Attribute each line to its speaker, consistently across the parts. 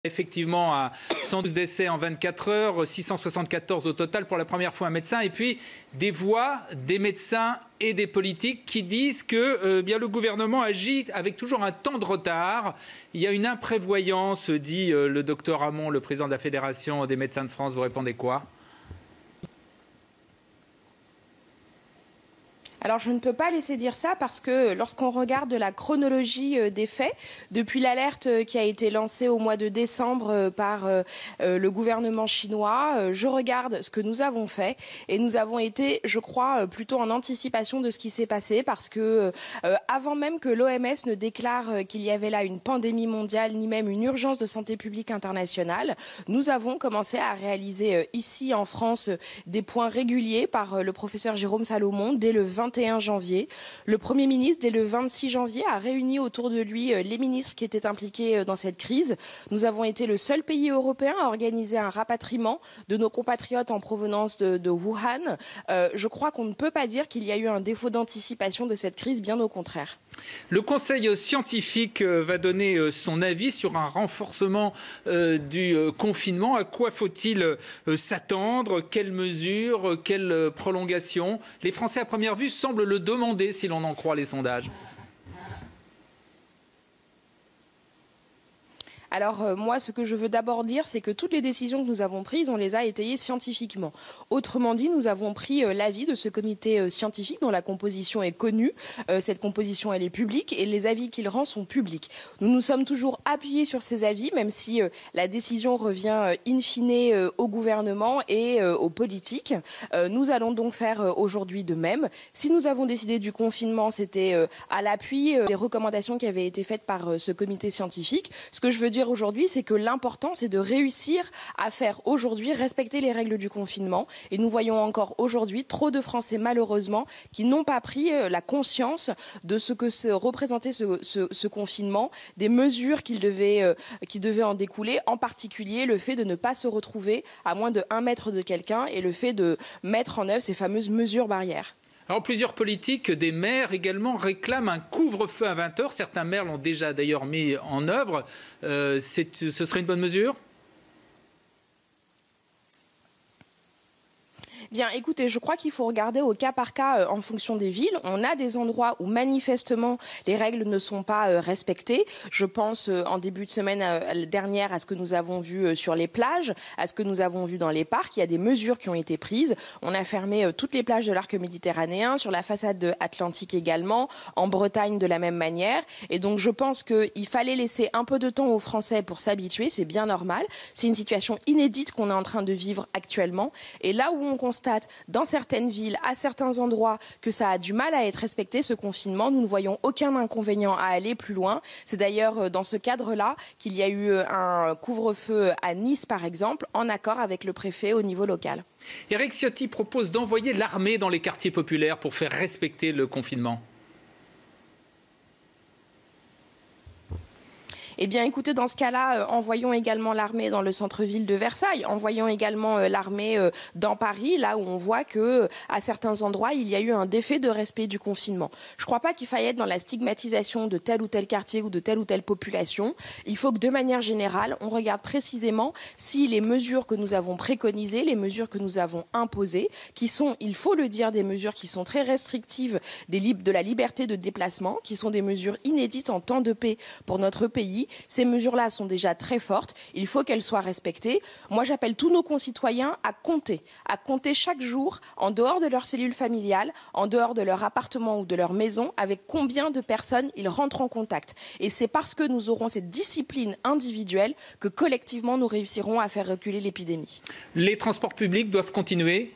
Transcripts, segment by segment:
Speaker 1: Effectivement, à 112 décès en 24 heures, 674 au total, pour la première fois un médecin. Et puis, des voix des médecins et des politiques qui disent que bien, le gouvernement agit avec toujours un temps de retard. Il y a une imprévoyance, dit le docteur Hamon, le président de la Fédération des médecins de France. Vous répondez quoi ?
Speaker 2: Alors je ne peux pas laisser dire ça parce que lorsqu'on regarde la chronologie des faits, depuis l'alerte qui a été lancée au mois de décembre par le gouvernement chinois, je regarde ce que nous avons fait et nous avons été, je crois, plutôt en anticipation de ce qui s'est passé parce que avant même que l'OMS ne déclare qu'il y avait là une pandémie mondiale ni même une urgence de santé publique internationale, nous avons commencé à réaliser ici en France des points réguliers par le professeur Jérôme Salomon dès le 21 janvier. Le Premier ministre, dès le 26 janvier, a réuni autour de lui les ministres qui étaient impliqués dans cette crise. Nous avons été le seul pays européen à organiser un rapatriement de nos compatriotes en provenance de Wuhan. Je crois qu'on ne peut pas dire qu'il y a eu un défaut d'anticipation de cette crise, bien au contraire.
Speaker 1: Le Conseil scientifique va donner son avis sur un renforcement du confinement. À quoi faut-il s'attendre? Quelles mesures? Quelle prolongation? Les Français, à première vue, semblent le demander, si l'on en croit les sondages.
Speaker 2: Alors moi, ce que je veux d'abord dire, c'est que toutes les décisions que nous avons prises, on les a étayées scientifiquement. Autrement dit, nous avons pris l'avis de ce comité scientifique dont la composition est connue. Cette composition, elle est publique et les avis qu'il rend sont publics. Nous nous sommes toujours appuyés sur ces avis, même si la décision revient in fine au gouvernement et aux politiques. Nous allons donc faire aujourd'hui de même. Si nous avons décidé du confinement, c'était à l'appui des recommandations qui avaient été faites par ce comité scientifique. Ce que je veux dire aujourd'hui, c'est que l'important, c'est de réussir à faire aujourd'hui respecter les règles du confinement. Et nous voyons encore aujourd'hui trop de Français, malheureusement, qui n'ont pas pris la conscience de ce que représentait ce confinement, des mesures qui devaient en découler, en particulier le fait de ne pas se retrouver à moins de 1 mètre de quelqu'un et le fait de mettre en œuvre ces fameuses mesures barrières.
Speaker 1: Alors, plusieurs politiques, des maires également, réclament un couvre-feu à 20 heures. Certains maires l'ont déjà d'ailleurs mis en œuvre. Ce serait une bonne mesure ?
Speaker 2: Bien, écoutez, je crois qu'il faut regarder au cas par cas en fonction des villes. On a des endroits où manifestement les règles ne sont pas respectées. Je pense en début de semaine dernière à ce que nous avons vu sur les plages, à ce que nous avons vu dans les parcs. Il y a des mesures qui ont été prises. On a fermé toutes les plages de l'arc méditerranéen, sur la façade atlantique également, en Bretagne de la même manière. Et donc je pense qu'il fallait laisser un peu de temps aux Français pour s'habituer. C'est bien normal. C'est une situation inédite qu'on est en train de vivre actuellement. Et là où on constate dans certaines villes, à certains endroits, que ça a du mal à être respecté, ce confinement, nous ne voyons aucun inconvénient à aller plus loin. C'est d'ailleurs dans ce cadre-là qu'il y a eu un couvre-feu à Nice, par exemple, en accord avec le préfet au niveau local.
Speaker 1: Éric Ciotti propose d'envoyer l'armée dans les quartiers populaires pour faire respecter le confinement.
Speaker 2: Eh bien, écoutez, dans ce cas-là, envoyons également l'armée dans le centre-ville de Versailles, envoyons également l'armée dans Paris, là où on voit que, à certains endroits, il y a eu un défait de respect du confinement. Je ne crois pas qu'il faille être dans la stigmatisation de tel ou tel quartier ou de telle ou telle population. Il faut que, de manière générale, on regarde précisément si les mesures que nous avons préconisées, les mesures que nous avons imposées, qui sont, il faut le dire, des mesures qui sont très restrictives de la liberté de déplacement, qui sont des mesures inédites en temps de paix pour notre pays. Ces mesures-là sont déjà très fortes. Il faut qu'elles soient respectées. Moi, j'appelle tous nos concitoyens à compter chaque jour, en dehors de leur cellule familiale, en dehors de leur appartement ou de leur maison, avec combien de personnes ils rentrent en contact. Et c'est parce que nous aurons cette discipline individuelle que collectivement nous réussirons à faire reculer l'épidémie.
Speaker 1: Les transports publics doivent continuer ?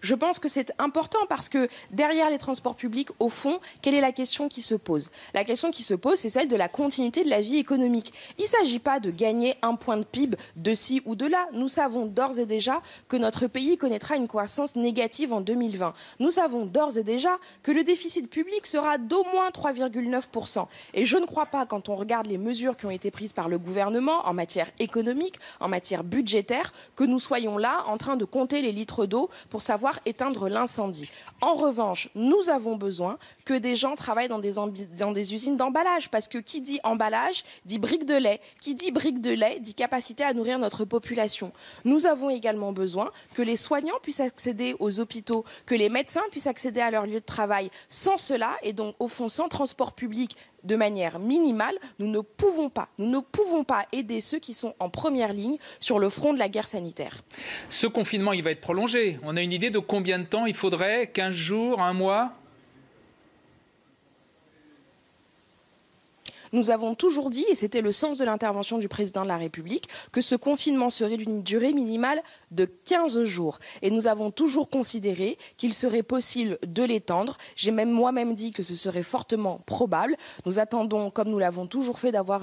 Speaker 2: Je pense que c'est important parce que derrière les transports publics, au fond, quelle est la question qui se pose? La question qui se pose, c'est celle de la continuité de la vie économique. Il ne s'agit pas de gagner un point de PIB de ci ou de là. Nous savons d'ores et déjà que notre pays connaîtra une croissance négative en 2020. Nous savons d'ores et déjà que le déficit public sera d'au moins 3,9%. Et je ne crois pas, quand on regarde les mesures qui ont été prises par le gouvernement en matière économique, en matière budgétaire, que nous soyons là en train de compter les litres d'eau pour savoir pouvoir éteindre l'incendie. En revanche, nous avons besoin que des gens travaillent dans des usines d'emballage, parce que qui dit emballage dit brique de lait. Qui dit brique de lait dit capacité à nourrir notre population. Nous avons également besoin que les soignants puissent accéder aux hôpitaux, que les médecins puissent accéder à leur lieu de travail. Sans cela, et donc au fond sans transport public, de manière minimale, nous ne pouvons pas aider ceux qui sont en première ligne sur le front de la guerre sanitaire.
Speaker 1: Ce confinement, il va être prolongé. On a une idée de combien de temps il faudrait? 15 jours, un mois?
Speaker 2: Nous avons toujours dit, et c'était le sens de l'intervention du président de la République, que ce confinement serait d'une durée minimale de 15 jours. Et nous avons toujours considéré qu'il serait possible de l'étendre. J'ai même moi-même dit que ce serait fortement probable. Nous attendons, comme nous l'avons toujours fait, d'avoir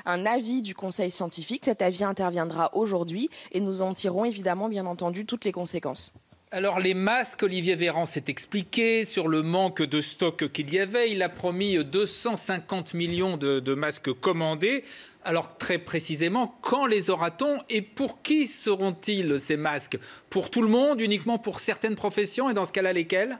Speaker 2: un avis du Conseil scientifique. Cet avis interviendra aujourd'hui et nous en tirerons évidemment, bien entendu, toutes les conséquences.
Speaker 1: Alors les masques, Olivier Véran s'est expliqué sur le manque de stock qu'il y avait. Il a promis 250 millions de masques commandés. Alors très précisément, quand les aura-t-on et pour qui seront-ils ces masques? Pour tout le monde, uniquement pour certaines professions, et dans ce cas-là, lesquelles?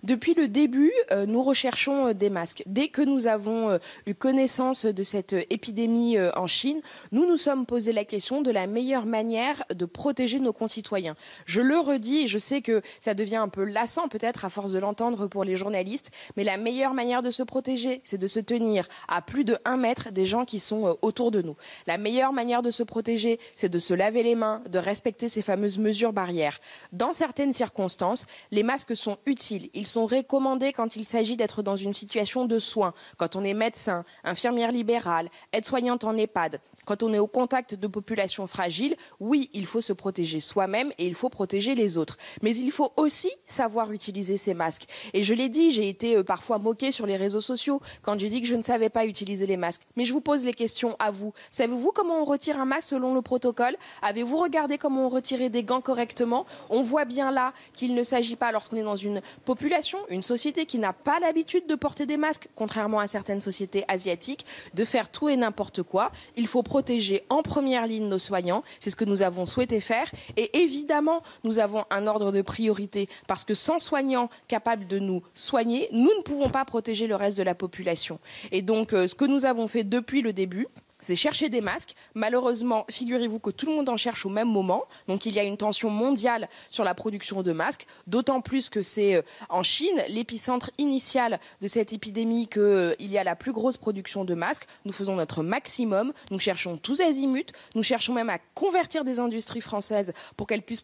Speaker 2: Depuis le début, nous recherchons des masques. Dès que nous avons eu connaissance de cette épidémie en Chine, nous nous sommes posé la question de la meilleure manière de protéger nos concitoyens. Je le redis, et je sais que ça devient un peu lassant peut-être à force de l'entendre pour les journalistes, mais la meilleure manière de se protéger, c'est de se tenir à plus de 1 mètre des gens qui sont autour de nous. La meilleure manière de se protéger, c'est de se laver les mains, de respecter ces fameuses mesures barrières. Dans certaines circonstances, les masques sont utiles. Ils sont recommandés quand il s'agit d'être dans une situation de soins, quand on est médecin, infirmière libérale, aide-soignante en EHPAD, quand on est au contact de populations fragiles. Oui, il faut se protéger soi-même et il faut protéger les autres. Mais il faut aussi savoir utiliser ces masques. Et je l'ai dit, j'ai été parfois moquée sur les réseaux sociaux quand j'ai dit que je ne savais pas utiliser les masques. Mais je vous pose les questions à vous. Savez-vous comment on retire un masque selon le protocole? Avez-vous regardé comment on retirait des gants correctement? On voit bien là qu'il ne s'agit pas, lorsqu'on est dans une population, une société qui n'a pas l'habitude de porter des masques, contrairement à certaines sociétés asiatiques, de faire tout et n'importe quoi. Il faut protéger en première ligne nos soignants, c'est ce que nous avons souhaité faire. Et évidemment, nous avons un ordre de priorité, parce que sans soignants capables de nous soigner, nous ne pouvons pas protéger le reste de la population. Et donc, ce que nous avons fait depuis le début, c'est chercher des masques. Malheureusement, figurez-vous que tout le monde en cherche au même moment. Donc il y a une tension mondiale sur la production de masques, d'autant plus que c'est en Chine, l'épicentre initial de cette épidémie, qu'il y a la plus grosse production de masques. Nous faisons notre maximum, nous cherchons tous azimuts, nous cherchons même à convertir des industries françaises pour qu'elles puissent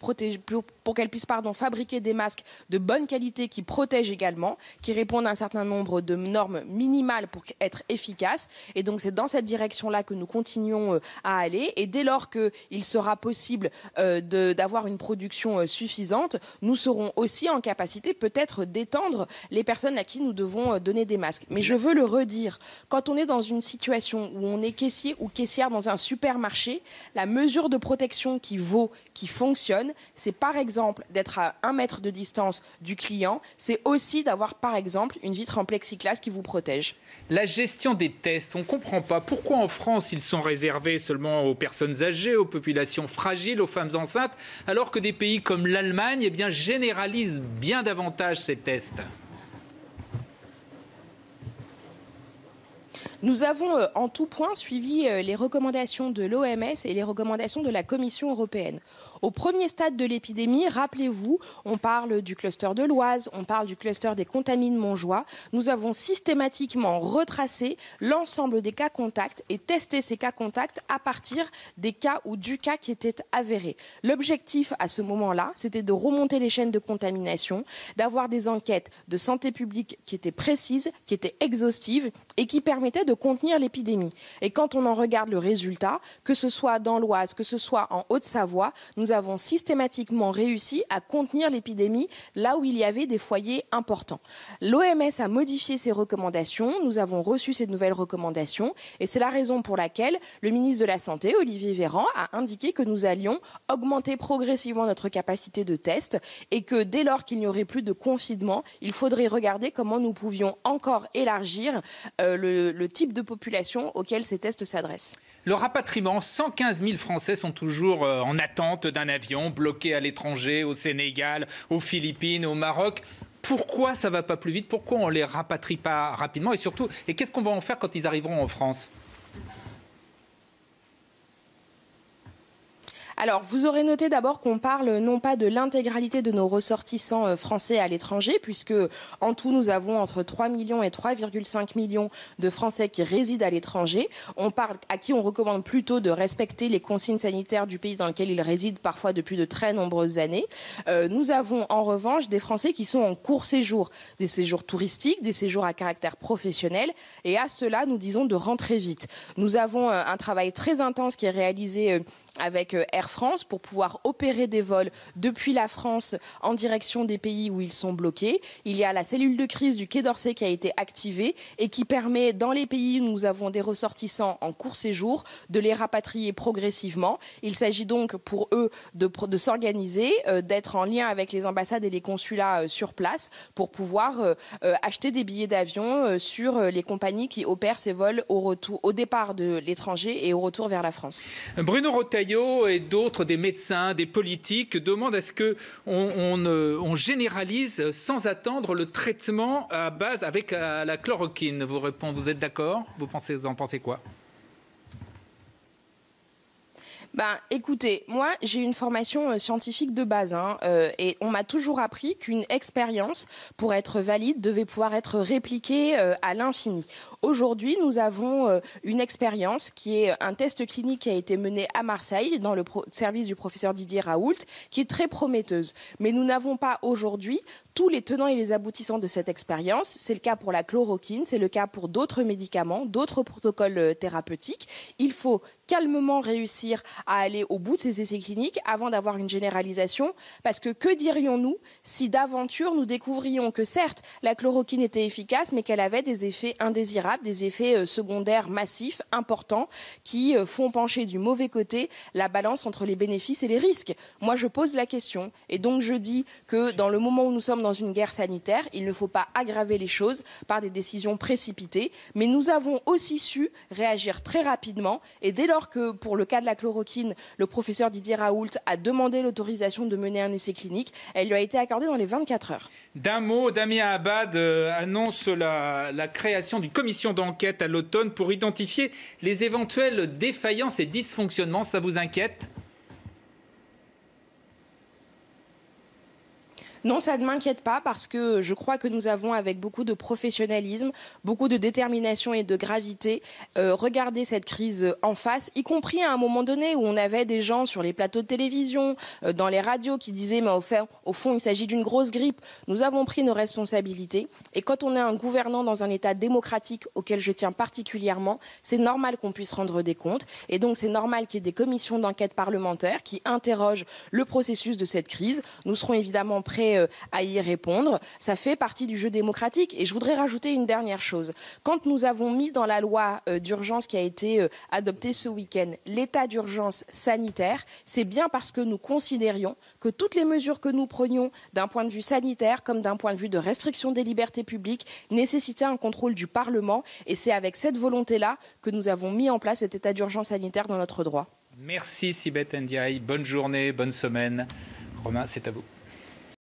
Speaker 2: fabriquer des masques de bonne qualité qui protègent également, qui répondent à un certain nombre de normes minimales pour être efficaces. Et donc c'est dans cette direction-là que nous continuons à aller, et dès lors qu'il sera possible d'avoir une production suffisante, nous serons aussi en capacité peut-être d'étendre les personnes à qui nous devons donner des masques. Mais je veux le redire, quand on est dans une situation où on est caissier ou caissière dans un supermarché, la mesure de protection qui fonctionne, c'est par exemple d'être à 1 mètre de distance du client, c'est aussi d'avoir par exemple une vitre en plexiglas qui vous protège.
Speaker 1: La gestion des tests, on ne comprend pas pourquoi en France ils sont réservés seulement aux personnes âgées, aux populations fragiles, aux femmes enceintes, alors que des pays comme l'Allemagne généralisent bien davantage ces tests.
Speaker 2: Nous avons en tout point suivi les recommandations de l'OMS et les recommandations de la Commission européenne. Au premier stade de l'épidémie, rappelez-vous, on parle du cluster de l'Oise, on parle du cluster des Contamines Montjoie. Nous avons systématiquement retracé l'ensemble des cas contacts et testé ces cas contacts à partir des cas ou du cas qui était avéré. L'objectif à ce moment-là, c'était de remonter les chaînes de contamination, d'avoir des enquêtes de santé publique qui étaient précises, qui étaient exhaustives et qui permettaient de contenir l'épidémie. Et quand on en regarde le résultat, que ce soit dans l'Oise, que ce soit en Haute-Savoie, nous avons systématiquement réussi à contenir l'épidémie là où il y avait des foyers importants. L'OMS a modifié ses recommandations, nous avons reçu ces nouvelles recommandations et c'est la raison pour laquelle le ministre de la Santé, Olivier Véran, a indiqué que nous allions augmenter progressivement notre capacité de test et que dès lors qu'il n'y aurait plus de confinement, il faudrait regarder comment nous pouvions encore élargir le type type de population auquel ces tests s'adressent.
Speaker 1: Le rapatriement, 115 000 Français sont toujours en attente d'un avion, bloqués à l'étranger, au Sénégal, aux Philippines, au Maroc. Pourquoi ça ne va pas plus vite? Pourquoi on ne les rapatrie pas rapidement? Et surtout, qu'est-ce qu'on va en faire quand ils arriveront en France?
Speaker 2: Alors, vous aurez noté d'abord qu'on parle non pas de l'intégralité de nos ressortissants français à l'étranger, puisque en tout, nous avons entre 3 millions et 3,5 millions de Français qui résident à l'étranger. On parle à qui on recommande plutôt de respecter les consignes sanitaires du pays dans lequel ils résident, parfois depuis de très nombreuses années. Nous avons en revanche des Français qui sont en court séjour, des séjours touristiques, des séjours à caractère professionnel, et à cela, nous disons de rentrer vite. Nous avons un travail très intense qui est réalisé avec Air France pour pouvoir opérer des vols depuis la France en direction des pays où ils sont bloqués. Il y a la cellule de crise du Quai d'Orsay qui a été activée et qui permet, dans les pays où nous avons des ressortissants en court séjour, de les rapatrier progressivement. Il s'agit donc pour eux de s'organiser, d'être en lien avec les ambassades et les consulats sur place pour pouvoir acheter des billets d'avion sur les compagnies qui opèrent ces vols au départ de l'étranger et au retour vers la France.
Speaker 1: Bruno Retailleau et d'autres, des médecins, des politiques, demandent à ce qu'on généralise sans attendre le traitement à base avec la chloroquine. Vous êtes d'accord? Vous en pensez quoi?
Speaker 2: Écoutez, moi j'ai une formation scientifique de base et on m'a toujours appris qu'une expérience, pour être valide, devait pouvoir être répliquée à l'infini. Aujourd'hui, nous avons une expérience qui est un test clinique qui a été mené à Marseille dans le service du professeur Didier Raoult, qui est très prometteuse. Mais nous n'avons pas aujourd'hui tous les tenants et les aboutissants de cette expérience. C'est le cas pour la chloroquine, c'est le cas pour d'autres médicaments, d'autres protocoles thérapeutiques. Il faut calmement réussir à aller au bout de ces essais cliniques avant d'avoir une généralisation. Parce que dirions-nous si d'aventure nous découvrions que certes la chloroquine était efficace mais qu'elle avait des effets indésirables, des effets secondaires massifs, importants, qui font pencher du mauvais côté la balance entre les bénéfices et les risques. Moi je pose la question et donc je dis que dans le moment où nous sommes dans une guerre sanitaire, il ne faut pas aggraver les choses par des décisions précipitées, mais nous avons aussi su réagir très rapidement et dès lors que pour le cas de la chloroquine, le professeur Didier Raoult a demandé l'autorisation de mener un essai clinique, elle lui a été accordée dans les 24 heures.
Speaker 1: D'un mot, Damien Abad annonce la création d'une commission d'enquête à l'automne pour identifier les éventuelles défaillances et dysfonctionnements. Ça vous inquiète ?
Speaker 2: Non, ça ne m'inquiète pas parce que je crois que nous avons, avec beaucoup de professionnalisme, beaucoup de détermination et de gravité, regardé cette crise en face, y compris à un moment donné où on avait des gens sur les plateaux de télévision, dans les radios qui disaient mais au fond il s'agit d'une grosse grippe. Nous avons pris nos responsabilités et quand on est un gouvernant dans un État démocratique auquel je tiens particulièrement, c'est normal qu'on puisse rendre des comptes et donc c'est normal qu'il y ait des commissions d'enquête parlementaires qui interrogent le processus de cette crise. Nous serons évidemment prêts à y répondre. Ça fait partie du jeu démocratique. Et je voudrais rajouter une dernière chose. Quand nous avons mis dans la loi d'urgence qui a été adoptée ce week-end l'état d'urgence sanitaire, c'est bien parce que nous considérions que toutes les mesures que nous prenions d'un point de vue sanitaire comme d'un point de vue de restriction des libertés publiques nécessitaient un contrôle du Parlement. Et c'est avec cette volonté-là que nous avons mis en place cet état d'urgence sanitaire dans notre droit.
Speaker 1: Merci Sibeth Ndiaye. Bonne journée, bonne semaine. Romain, c'est à vous.